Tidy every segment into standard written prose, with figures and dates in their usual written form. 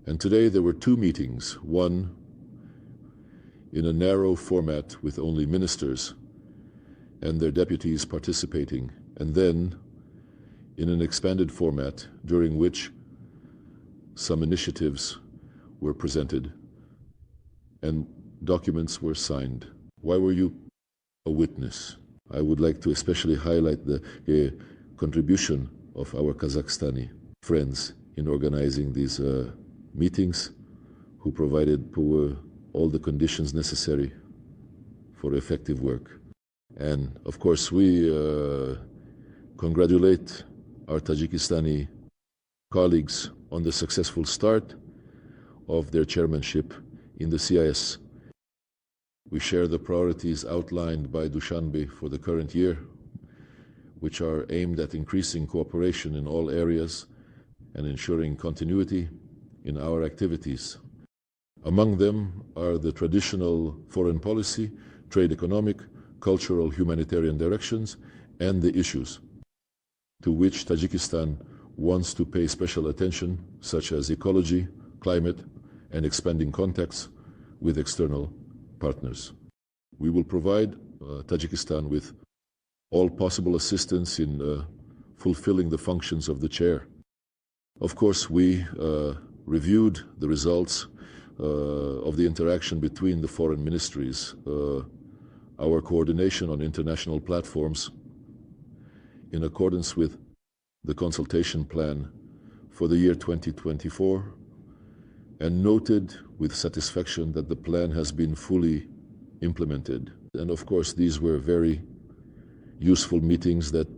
And today there were two meetings, one in a narrow format with only ministers and their deputies participating, and then in an expanded format during which some initiatives were presented and documents were signed. Why were you a witness? I would like to especially highlight the contribution of our Kazakhstani friends in organizing these meetings, who provided all the conditions necessary for effective work. And of course, we congratulate our Tajikistani colleagues on the successful start of their chairmanship in the CIS. We share the priorities outlined by Dushanbe for the current year, which are aimed at increasing cooperation in all areas and ensuring continuity in our activities. Among them are the traditional foreign policy, trade, economic, cultural, humanitarian directions, and the issues to which Tajikistan wants to pay special attention, such as ecology, climate, and expanding contacts with external partners. We will provide Tajikistan with all possible assistance in fulfilling the functions of the chair. Of course, we reviewed the results of the interaction between the foreign ministries, our coordination on international platforms in accordance with the consultation plan for the year 2024, and noted with satisfaction that the plan has been fully implemented. And of course, these were very useful meetings that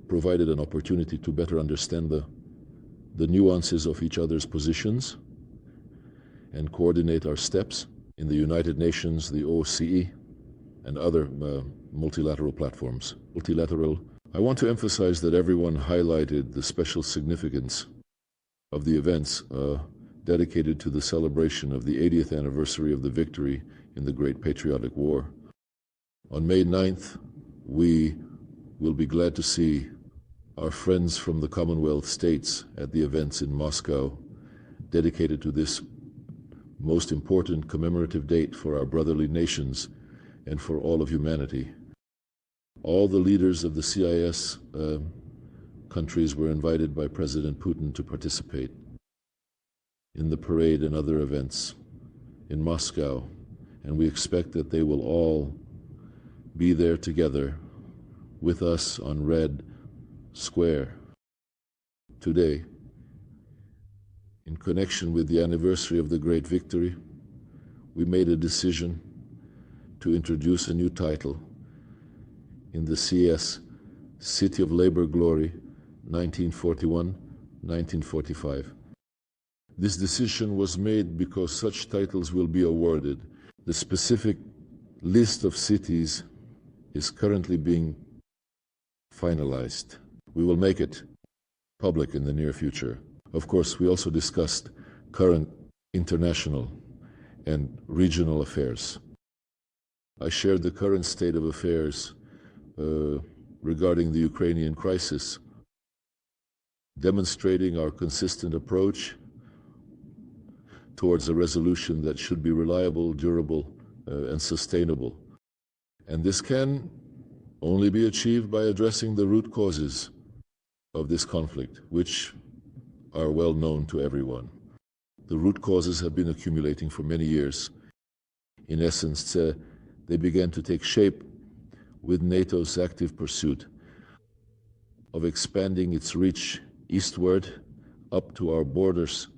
provided an opportunity to better understand the nuances of each other's positions and coordinate our steps in the United Nations, the OSCE, and other multilateral platforms. I want to emphasize that everyone highlighted the special significance of the events dedicated to the celebration of the 80th anniversary of the victory in the Great Patriotic War. On May 9th, we will be glad to see our friends from the Commonwealth states at the events in Moscow dedicated to this most important commemorative date for our brotherly nations and for all of humanity. All the leaders of the CIS countries were invited by President Putin to participate in the parade and other events in Moscow, and we expect that they will all be there together with us on Red Square today. In connection with the anniversary of the great victory, we made a decision to introduce a new title in the CS City of Labor Glory 1941-1945. This decision was made because such titles will be awarded. The specific list of cities is currently being finalized. We will make it public in the near future. Of course, we also discussed current international and regional affairs. I shared the current state of affairs regarding the Ukrainian crisis, demonstrating our consistent approach towards a resolution that should be reliable, durable, and sustainable. And this can only be achieved by addressing the root causes of this conflict, which are well known to everyone. The root causes have been accumulating for many years. In essence, they began to take shape with NATO's active pursuit of expanding its reach eastward up to our borders,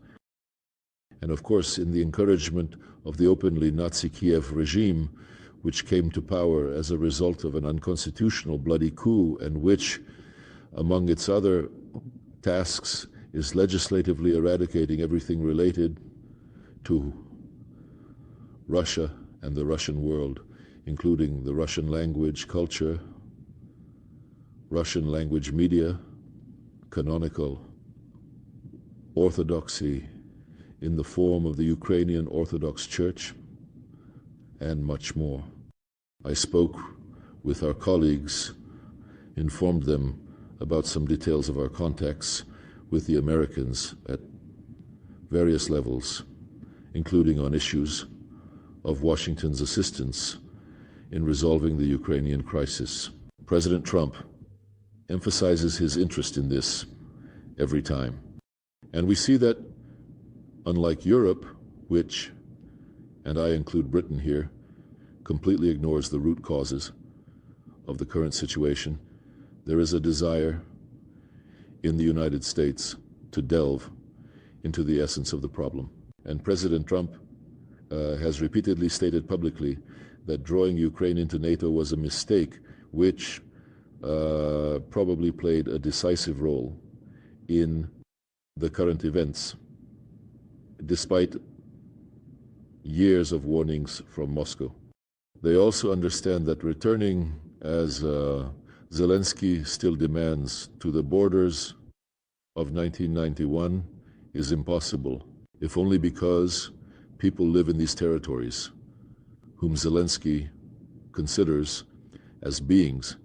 and of course in the encouragement of the openly Nazi Kiev regime, which came to power as a result of an unconstitutional bloody coup, and which, among its other tasks, is legislatively eradicating everything related to Russia and the Russian world, including the Russian language, culture, Russian language media, canonical orthodoxy in the form of the Ukrainian Orthodox Church, and much more. I spoke with our colleagues, informed them about some details of our contacts with the Americans at various levels, including on issues of Washington's assistance in resolving the Ukrainian crisis. President Trump emphasizes his interest in this every time. And we see that, unlike Europe, which, and I include Britain here, completely ignores the root causes of the current situation, there is a desire in the United States to delve into the essence of the problem. And President Trump has repeatedly stated publicly that drawing Ukraine into NATO was a mistake, which probably played a decisive role in the current events, despite years of warnings from Moscow. They also understand that returning, as Zelensky still demands, to the borders of 1991 is impossible, if only because people live in these territories, whom Zelensky considers as beings.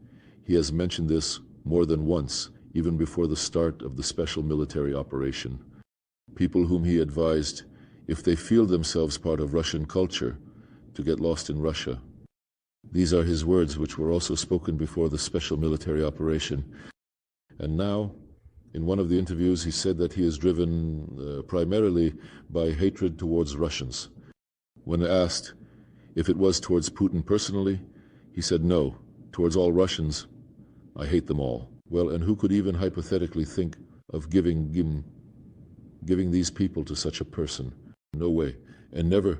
He has mentioned this more than once, even before the start of the special military operation. People whom he advised, if they feel themselves part of Russian culture, to get lost in Russia. These are his words, which were also spoken before the special military operation. And now, in one of the interviews, he said that he is driven primarily by hatred towards Russians. When asked if it was towards Putin personally, he said, no, towards all Russians, I hate them all. Well, and who could even hypothetically think of giving these people to such a person? No way, and never.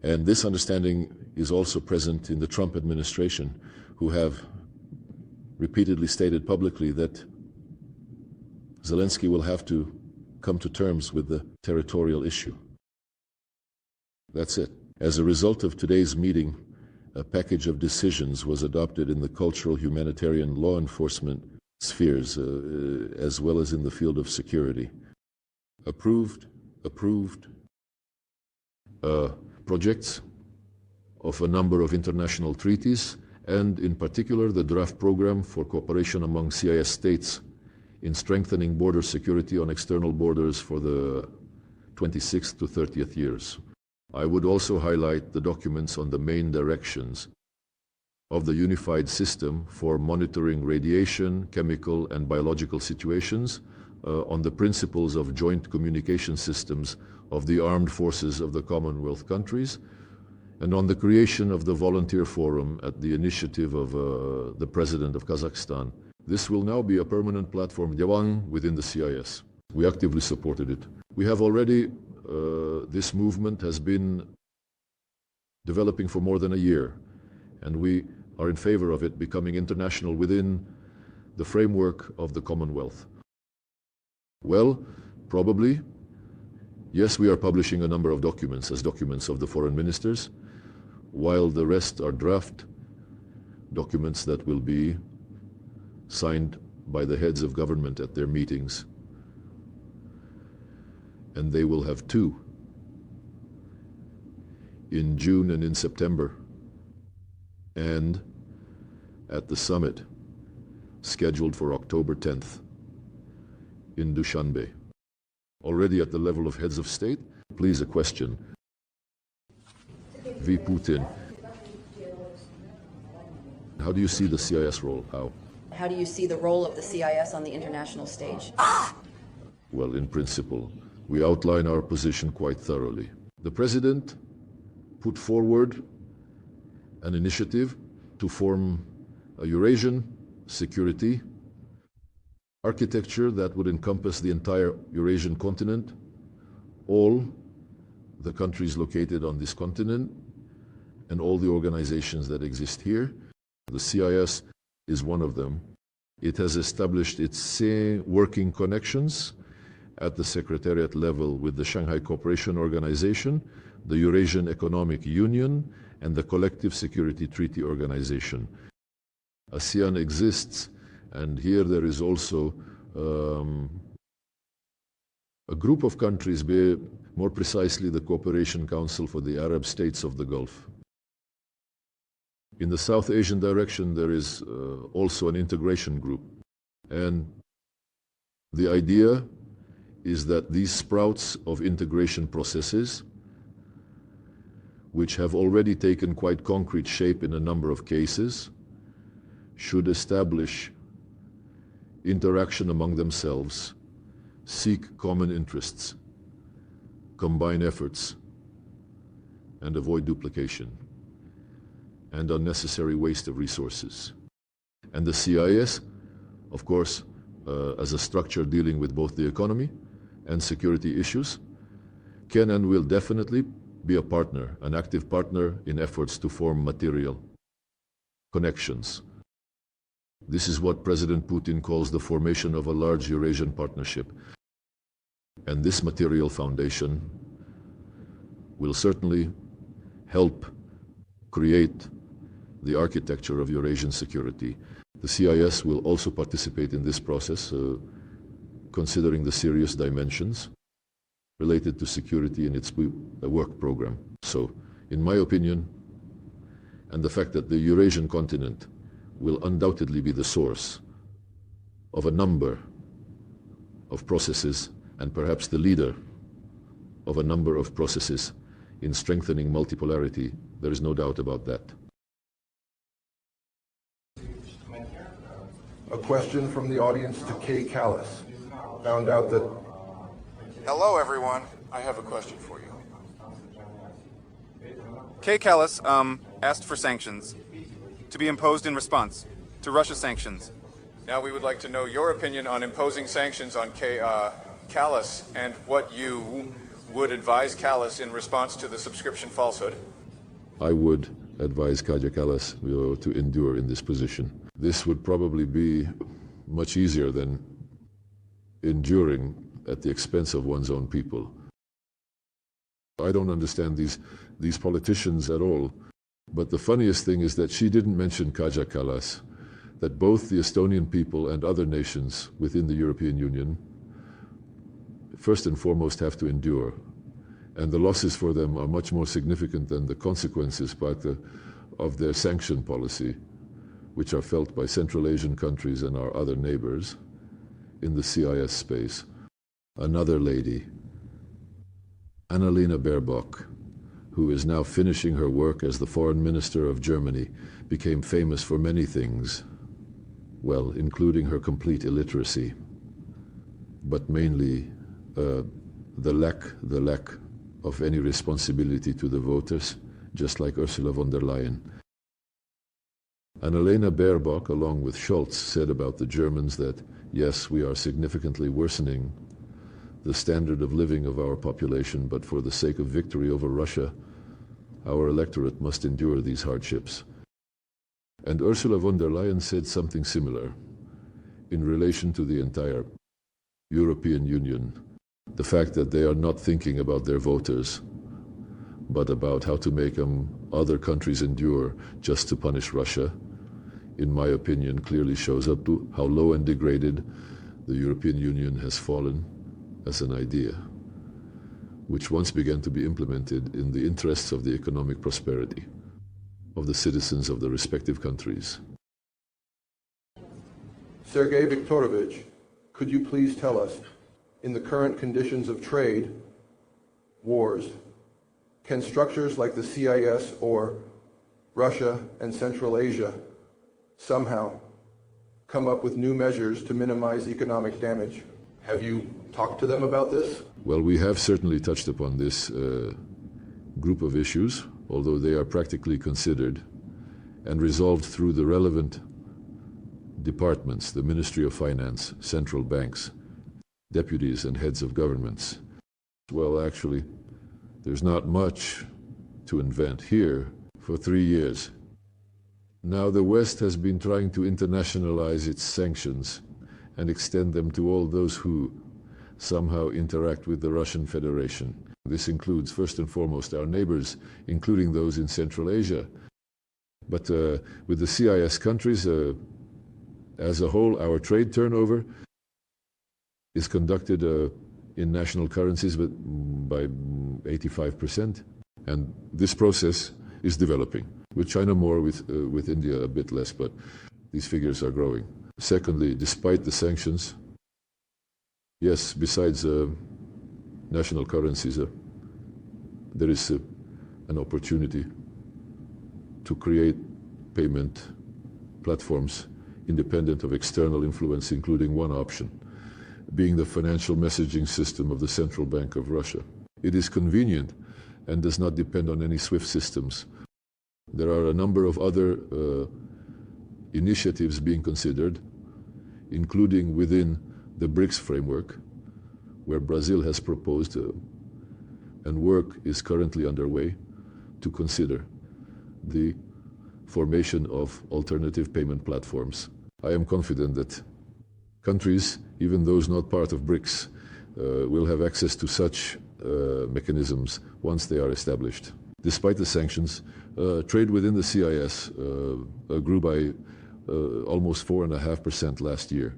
And this understanding is also present in the Trump administration, who have repeatedly stated publicly that Zelensky will have to come to terms with the territorial issue. That's it. As a result of today's meeting, a package of decisions was adopted in the cultural, humanitarian, law enforcement spheres, as well as in the field of security. Approved projects of a number of international treaties, and in particular the draft program for cooperation among CIS states in strengthening border security on external borders for the 26th to 30th years. I would also highlight the documents on the main directions of the unified system for monitoring radiation, chemical and biological situations, on the principles of joint communication systems of the armed forces of the Commonwealth countries, and on the creation of the volunteer forum at the initiative of the President of Kazakhstan. This will now be a permanent platform within the CIS. We actively supported it. We have already, this movement has been developing for more than a year, and we are in favor of it becoming international within the framework of the Commonwealth. Well, probably, yes, we are publishing a number of documents as documents of the foreign ministers, while the rest are draft documents that will be signed by the heads of government at their meetings. And they will have two in June and in September, and at the summit scheduled for October 10th in Dushanbe. Already at the level of heads of state, please a question. V. Putin, how do you see the CIS role? How do you see the role of the CIS on the international stage? Well, in principle, we outline our position quite thoroughly. The President put forward an initiative to form a Eurasian security architecture that would encompass the entire Eurasian continent, all the countries located on this continent, and all the organizations that exist here. The CIS is one of them. It has established its working connections at the secretariat level with the Shanghai Cooperation Organization, the Eurasian Economic Union, and the Collective Security Treaty Organization. ASEAN exists, and here there is also a group of countries, more precisely the Cooperation Council for the Arab States of the Gulf. In the South Asian direction, there is also an integration group. And the idea is that these sprouts of integration processes, which have already taken quite concrete shape in a number of cases, should establish interaction among themselves, seek common interests, combine efforts, and avoid duplication and unnecessary waste of resources. And the CIS, of course, as a structure dealing with both the economy and security issues, can and will definitely be a partner, an active partner in efforts to form material connections. This is what President Putin calls the formation of a large Eurasian partnership. And this material foundation will certainly help create the architecture of Eurasian security. The CIS will also participate in this process, considering the serious dimensions related to security in its work program. So, in my opinion, and the fact that the Eurasian continent will undoubtedly be the source of a number of processes and perhaps the leader of a number of processes in strengthening multipolarity, there is no doubt about that. A question from the audience to Kay Callis. Found out that... Hello, everyone. I have a question for you. Kay Callis asked for sanctions to be imposed in response to Russia sanctions. Now we would like to know your opinion on imposing sanctions on Kay Callis and what you would advise Callis in response to the subscription falsehood. I would advise Kaja Callas to endure in this position. This would probably be much easier than enduring at the expense of one's own people. I don't understand these politicians at all. But the funniest thing is that she didn't mention Kaja Kallas, that both the Estonian people and other nations within the European Union first and foremost have to endure. And the losses for them are much more significant than the consequences of their sanction policy, which are felt by Central Asian countries and our other neighbors in the CIS space. Another lady, Annalena Baerbock, who is now finishing her work as the Foreign Minister of Germany, became famous for many things, well, including her complete illiteracy, but mainly the lack of any responsibility to the voters, just like Ursula von der Leyen. Annalena Baerbock, along with Scholz, said about the Germans that, yes, we are significantly worsening the standard of living of our population, but for the sake of victory over Russia, our electorate must endure these hardships. And Ursula von der Leyen said something similar in relation to the entire European Union. The fact that they are not thinking about their voters, but about how to make other countries endure just to punish Russia, in my opinion, clearly shows up to how low and degraded the European Union has fallen as an idea, which once began to be implemented in the interests of the economic prosperity of the citizens of the respective countries. Sergey Viktorovich, could you please tell us, in the current conditions of trade, wars, can structures like the CIS or Russia and Central Asia somehow come up with new measures to minimize economic damage? Have you talked to them about this? Well, we have certainly touched upon this group of issues, although they are practically considered and resolved through the relevant departments, the Ministry of Finance, central banks, deputies and heads of governments. Well, actually, there's not much to invent here for 3 years. Now the West has been trying to internationalize its sanctions and extend them to all those who somehow interact with the Russian Federation. This includes, first and foremost, our neighbors, including those in Central Asia. But with the CIS countries, as a whole, our trade turnover is conducted in national currencies by 85%. And this process is developing. With China more, with India a bit less, but these figures are growing. Secondly, despite the sanctions, Yes, besides national currencies, there is an opportunity to create payment platforms independent of external influence, including one option, being the financial messaging system of the Central Bank of Russia. It is convenient and does not depend on any SWIFT systems. There are a number of other initiatives being considered, including within the BRICS framework, where Brazil has proposed and work is currently underway to consider the formation of alternative payment platforms. I am confident that countries, even those not part of BRICS, will have access to such mechanisms once they are established. Despite the sanctions, trade within the CIS grew by almost 4.5% last year.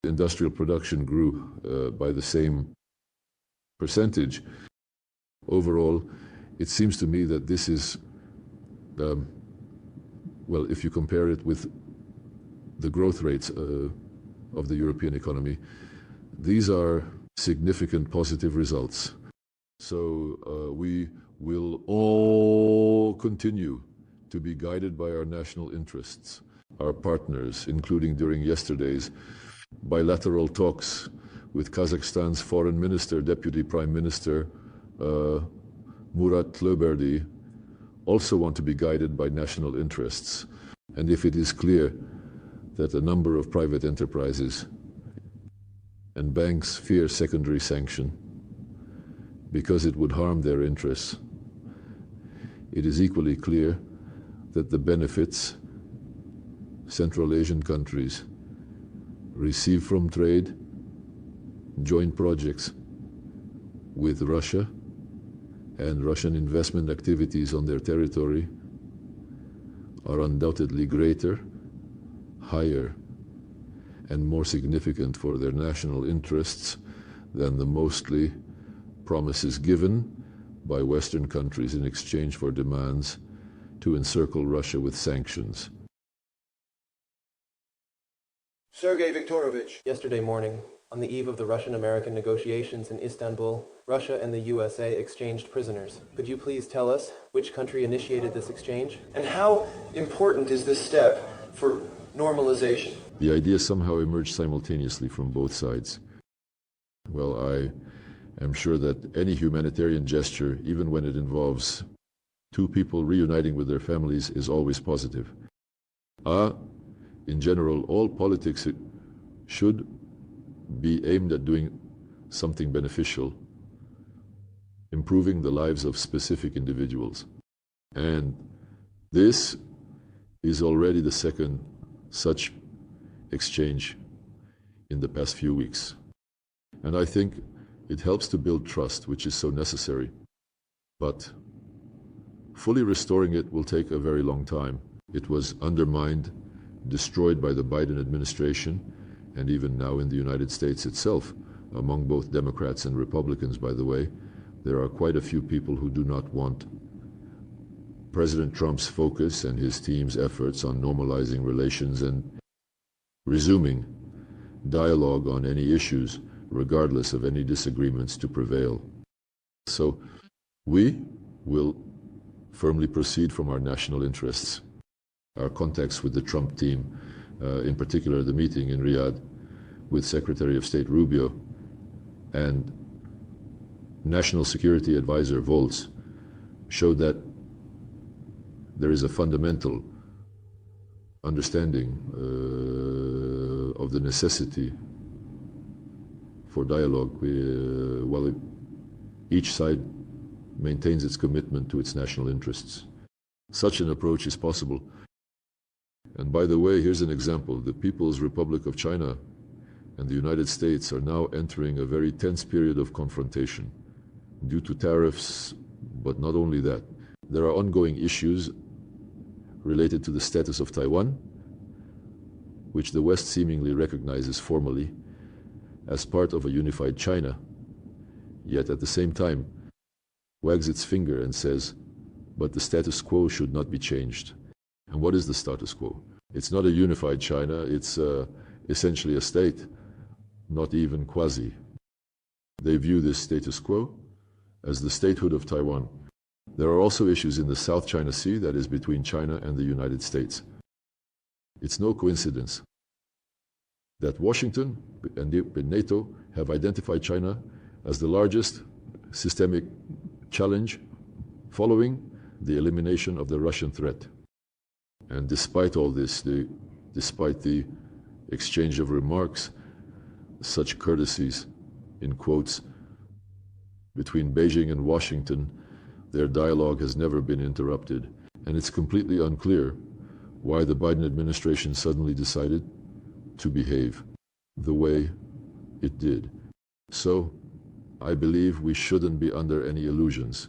Industrial production grew by the same percentage. Overall, it seems to me that this is, well, if you compare it with the growth rates of the European economy, these are significant positive results. So we will all continue to be guided by our national interests. Our partners, including during yesterday's bilateral talks with Kazakhstan's Foreign Minister, Deputy Prime Minister Murat Tloberdi, also want to be guided by national interests. And if it is clear that a number of private enterprises and banks fear secondary sanction because it would harm their interests, it is equally clear that the benefits Central Asian countries receive from trade, joint projects with Russia, and Russian investment activities on their territory are undoubtedly greater, higher, and more significant for their national interests than the mostly promises given by Western countries in exchange for demands to encircle Russia with sanctions. Sergey Viktorovich, Yesterday morning, on the eve of the Russian-American negotiations in Istanbul, Russia and the USA exchanged prisoners. Could you please tell us which country initiated this exchange? And how important is this step for normalization? The idea somehow emerged simultaneously from both sides. Well, I am sure that any humanitarian gesture, even when it involves two people reuniting with their families, is always positive. In general, all politics should be aimed at doing something beneficial, improving the lives of specific individuals. And this is already the second such exchange in the past few weeks. And I think it helps to build trust, which is so necessary. But fully restoring it will take a very long time. It was undermined, destroyed by the Biden administration, and even now in the United States itself, among both Democrats and Republicans, by the way, there are quite a few people who do not want President Trump's focus and his team's efforts on normalizing relations and resuming dialogue on any issues, regardless of any disagreements, to prevail. So we will firmly proceed from our national interests. Our contacts with the Trump team, in particular the meeting in Riyadh with Secretary of State Rubio and National Security Advisor Volz, showed that there is a fundamental understanding of the necessity for dialogue while each side maintains its commitment to its national interests. Such an approach is possible. And by the way, here's an example. The People's Republic of China and the United States are now entering a very tense period of confrontation due to tariffs, but not only that. There are ongoing issues related to the status of Taiwan, which the West seemingly recognizes formally as part of a unified China, yet at the same time wags its finger and says, but the status quo should not be changed. And what is the status quo? It's not a unified China, it's essentially a state not even quasi. They view this status quo as the statehood of Taiwan. There are also issues in the South China Sea, that is between China and the United States. It's no coincidence that Washington and NATO have identified China as the largest systemic challenge following the elimination of the Russian threat. And despite all this, despite the exchange of remarks, such courtesies, in quotes, between Beijing and Washington, their dialogue has never been interrupted. And it's completely unclear why the Biden administration suddenly decided to behave the way it did. So, I believe we shouldn't be under any illusions,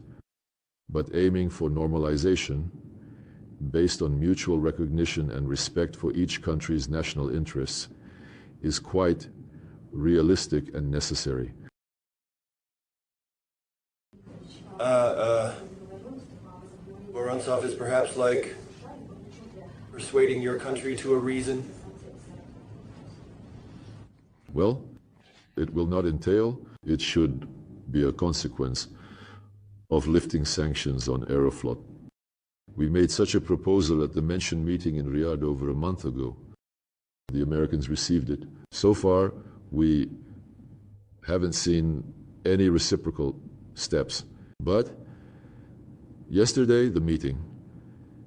but aiming for normalization based on mutual recognition and respect for each country's national interests is quite realistic and necessary. Vorontsov is perhaps like persuading your country to a reason? Well, it will not entail, it should be a consequence of lifting sanctions on Aeroflot. We made such a proposal at the mentioned meeting in Riyadh over a month ago. The Americans received it. So far, we haven't seen any reciprocal steps. But yesterday, the meeting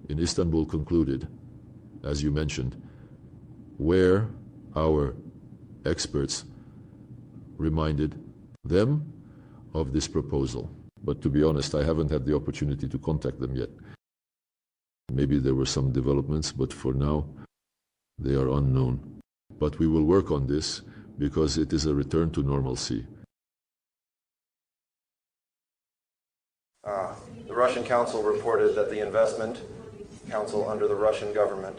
in Istanbul concluded, as you mentioned, where our experts reminded them of this proposal. But to be honest, I haven't had the opportunity to contact them yet. Maybe there were some developments, but for now, they are unknown. But we will work on this because it is a return to normalcy. The Russian Council reported that the investment council under the Russian government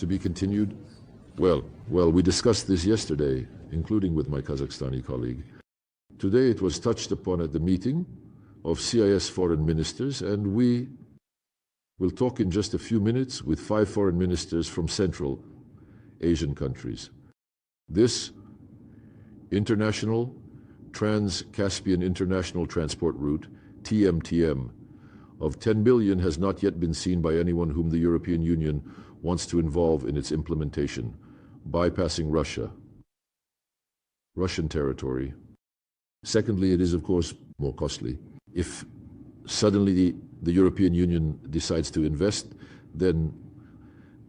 To be continued? Well, we discussed this yesterday, including with my Kazakhstani colleague. Today it was touched upon at the meeting of CIS foreign ministers, and we will talk in just a few minutes with 5 foreign ministers from Central Asian countries. This international Trans-Caspian International Transport Route, TMTM, of 10 billion has not yet been seen by anyone whom the European Union wants to involve in its implementation, bypassing Russian territory. Secondly, it is of course more costly. If suddenly the European Union decides to invest, then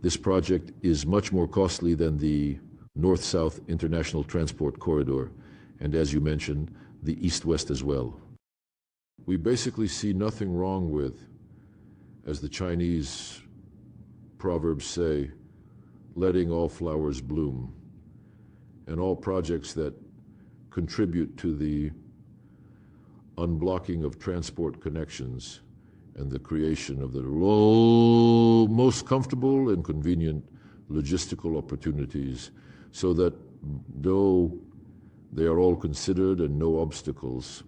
this project is much more costly than the North-South International Transport Corridor, and as you mentioned, the East-West as well. We basically see nothing wrong with, as the Chinese proverbs say, letting all flowers bloom, and all projects that contribute to the unblocking of transport connections and the creation of the most comfortable and convenient logistical opportunities, so that though they are all considered and no obstacles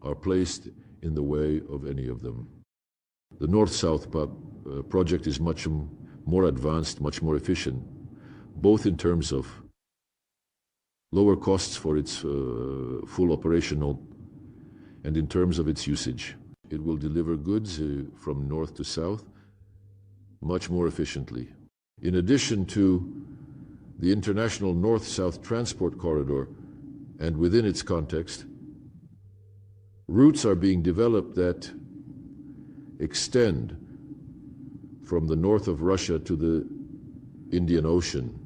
are placed in the way of any of them. The North-South project is much more advanced, much more efficient, both in terms of lower costs for its full operational and in terms of its usage. It will deliver goods from north to south much more efficiently. In addition to the international North-South Transport Corridor, and within its context, routes are being developed that extend from the north of Russia to the Indian Ocean,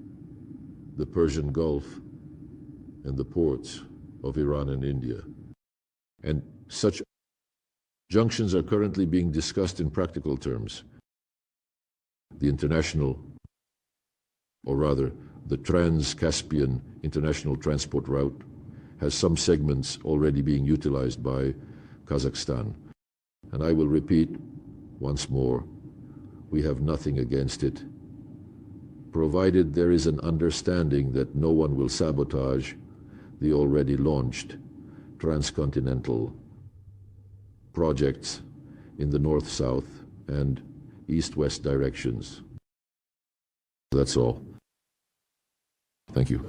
the Persian Gulf, and the ports of Iran and India. And such junctions are currently being discussed in practical terms. The international, or rather, the Trans-Caspian International Transport Route has some segments already being utilized by Kazakhstan. And I will repeat once more, we have nothing against it provided there is an understanding that no one will sabotage the already launched transcontinental projects in the north-south and east-west directions. That's all. Thank you.